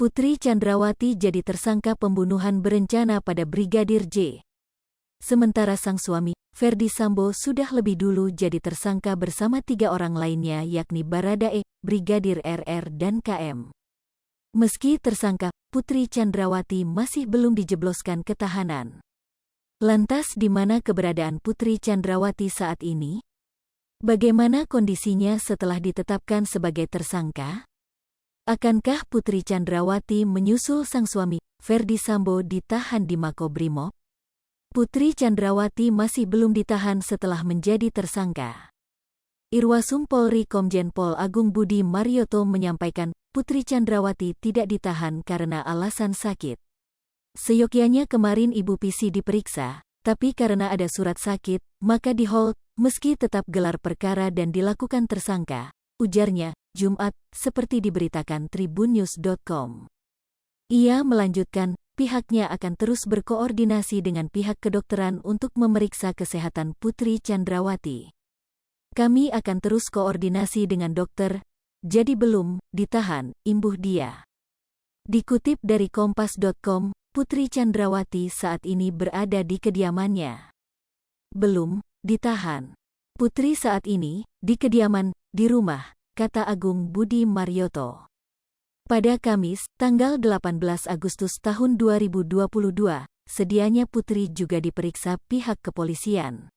Putri Chandrawati jadi tersangka pembunuhan berencana pada Brigadir J. Sementara sang suami, Ferdi Sambo, sudah lebih dulu jadi tersangka bersama 3 orang lainnya yakni Baradae, Brigadir RR dan KM. Meski tersangka, Putri Chandrawati masih belum dijebloskan ke tahanan. Lantas di mana keberadaan Putri Chandrawati saat ini? Bagaimana kondisinya setelah ditetapkan sebagai tersangka? Akankah Putri Chandrawati menyusul sang suami, Ferdi Sambo, ditahan di Makobrimob? Putri Chandrawati masih belum ditahan setelah menjadi tersangka. Irwasum Polri Komjen Pol Agung Budi Marioto menyampaikan, Putri Chandrawati tidak ditahan karena alasan sakit. Seyogyanya kemarin Ibu PC diperiksa, tapi karena ada surat sakit, maka di-hold, meski tetap gelar perkara dan dilakukan tersangka, ujarnya, Jumat, seperti diberitakan tribunnews.com. Ia melanjutkan, pihaknya akan terus berkoordinasi dengan pihak kedokteran untuk memeriksa kesehatan Putri Chandrawati. Kami akan terus koordinasi dengan dokter, jadi belum ditahan, imbuh dia. Dikutip dari kompas.com, Putri Chandrawati saat ini berada di kediamannya. Belum ditahan. Putri saat ini di kediaman, di rumah, kata Agung Budi Marioto. Pada Kamis, tanggal 18 Agustus tahun 2022, sedianya Putri juga diperiksa pihak kepolisian.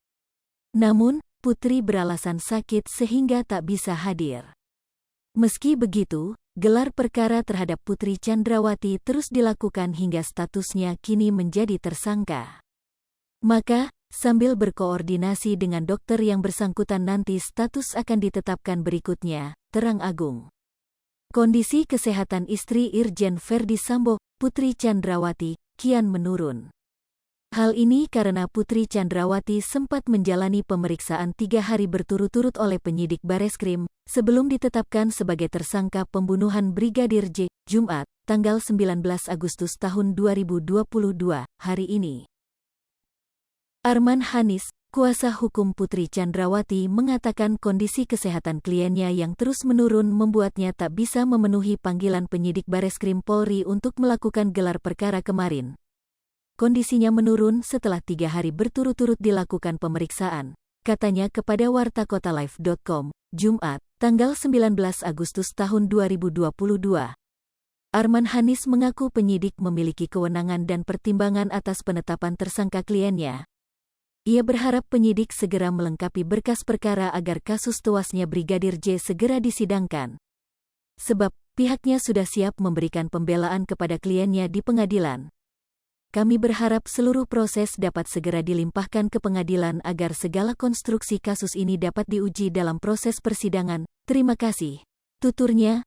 Namun, Putri beralasan sakit sehingga tak bisa hadir. Meski begitu, gelar perkara terhadap Putri Chandrawati terus dilakukan hingga statusnya kini menjadi tersangka. Maka, sambil berkoordinasi dengan dokter yang bersangkutan nanti status akan ditetapkan berikutnya, terang Agung. Kondisi kesehatan istri Irjen Ferdi Sambo, Putri Chandrawati, kian menurun. Hal ini karena Putri Chandrawati sempat menjalani pemeriksaan 3 hari berturut-turut oleh penyidik Bareskrim, sebelum ditetapkan sebagai tersangka pembunuhan Brigadir J, Jumat, tanggal 19 Agustus tahun 2022, hari ini. Arman Hanis, kuasa hukum Putri Chandrawati, mengatakan kondisi kesehatan kliennya yang terus menurun membuatnya tak bisa memenuhi panggilan penyidik Bareskrim Polri untuk melakukan gelar perkara kemarin. Kondisinya menurun setelah 3 hari berturut-turut dilakukan pemeriksaan, katanya kepada wartakotalive.com, Jumat, tanggal 19 Agustus tahun 2022. Arman Hanis mengaku penyidik memiliki kewenangan dan pertimbangan atas penetapan tersangka kliennya. Ia berharap penyidik segera melengkapi berkas perkara agar kasus tewasnya Brigadir J segera disidangkan. Sebab, pihaknya sudah siap memberikan pembelaan kepada kliennya di pengadilan. Kami berharap seluruh proses dapat segera dilimpahkan ke pengadilan agar segala konstruksi kasus ini dapat diuji dalam proses persidangan. Terima kasih, tuturnya.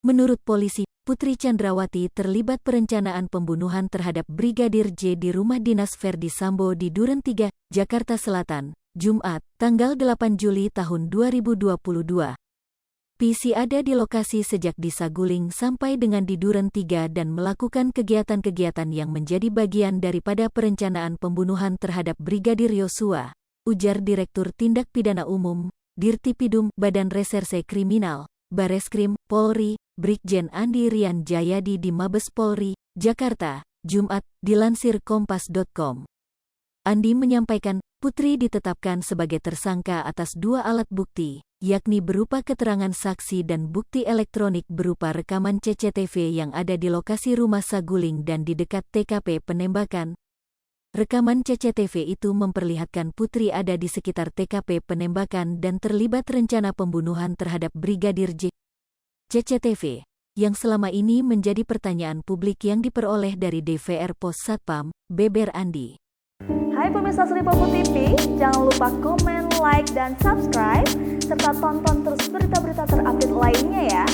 Menurut polisi, Putri Chandrawati terlibat perencanaan pembunuhan terhadap Brigadir J di rumah dinas Ferdi Sambo di Duren 3, Jakarta Selatan, Jumat, tanggal 8 Juli tahun 2022. PC ada di lokasi sejak di Saguling sampai dengan di Duren 3 dan melakukan kegiatan-kegiatan yang menjadi bagian daripada perencanaan pembunuhan terhadap Brigadir Yosua, ujar Direktur Tindak Pidana Umum, Dirtipidum, Badan Reserse Kriminal, Bareskrim, Polri, Brigjen Andi Rian Jayadi di Mabes Polri, Jakarta, Jumat, dilansir kompas.com. Andi menyampaikan, Putri ditetapkan sebagai tersangka atas 2 alat bukti, yakni berupa keterangan saksi dan bukti elektronik berupa rekaman CCTV yang ada di lokasi rumah Saguling dan di dekat TKP penembakan. Rekaman CCTV itu memperlihatkan Putri ada di sekitar TKP penembakan dan terlibat rencana pembunuhan terhadap Brigadir J. CCTV, yang selama ini menjadi pertanyaan publik yang diperoleh dari DVR Pos Satpam, Beber Andi. Hai pemirsa Sri Popo TV, jangan lupa komen, like, dan subscribe, serta tonton terus berita-berita terupdate lainnya ya.